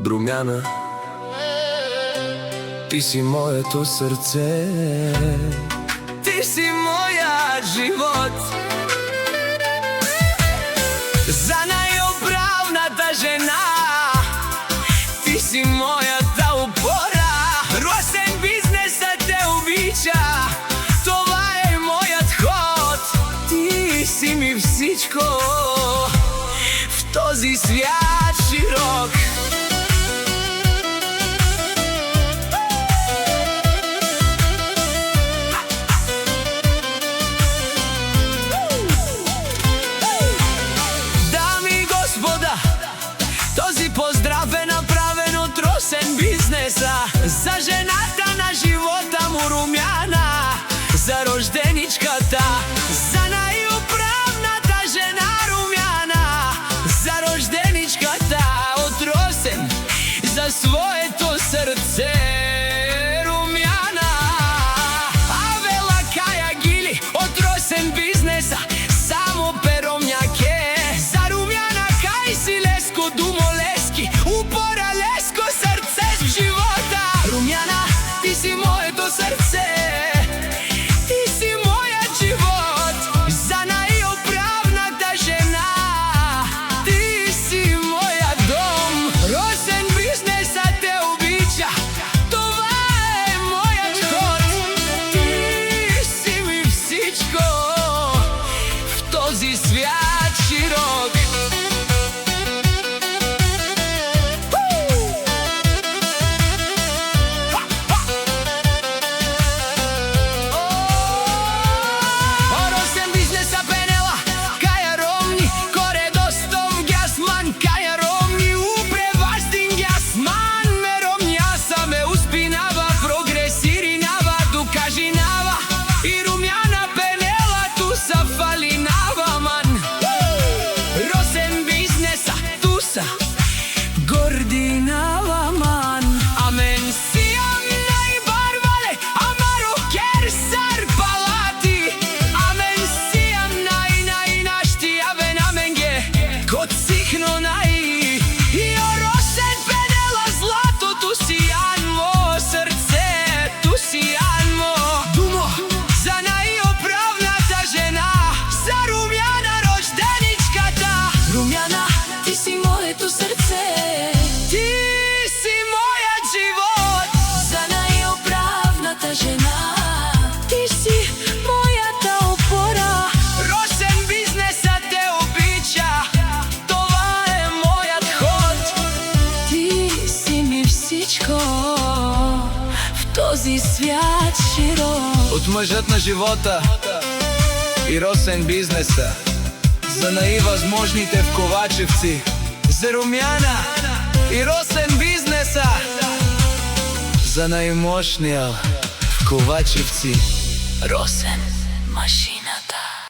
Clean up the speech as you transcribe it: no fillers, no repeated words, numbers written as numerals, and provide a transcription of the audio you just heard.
Румяна, ти си моето сърце, ти си моят живот. За най-оправната жена, ти си моята опора. Росен бизнесът те обича, това е моят ход. Ти си ми всичко в този свят широк. Поздрав е направен от Росен бизнеса за жената на живота му Румяна, за рожденичката, за най-управната жена Румяна, за рожденичката от Росен, за своето сърце Румяна. Авела Кая Гили от Росен бизнеса, само перо мяке, за Румяна Кай си леско думо упора леско сърце в живота. Румяна, ти си моето сърце, ти си моят живот. За най-оправната жена, ти си моят дом. Росен бизнесът те обича, това е моят ход. Ти си ми всичко в този свят широк. Гординава ман, амен сиам най-барвале, амаро керсар палати, амен сиам най-нашти, абен аменге, кот сихно най, и Росен пенела златото си анмо, сърцето си анмо. Думо за най-оправната жена, за Румяна рожденичката. Румяна, ти си моето сърце, ти си моят живот. За най-оправната жена, ти си моята опора. Росен бизнесът те обича, това е моят ход. Ти си ми всичко в този свят широк. От мъжът на живота и Росен бизнеса, за най-възможните в Ковачевци, за Румяна и Росен бизнеса, за най-мощния в Ковачевци, Росен машина.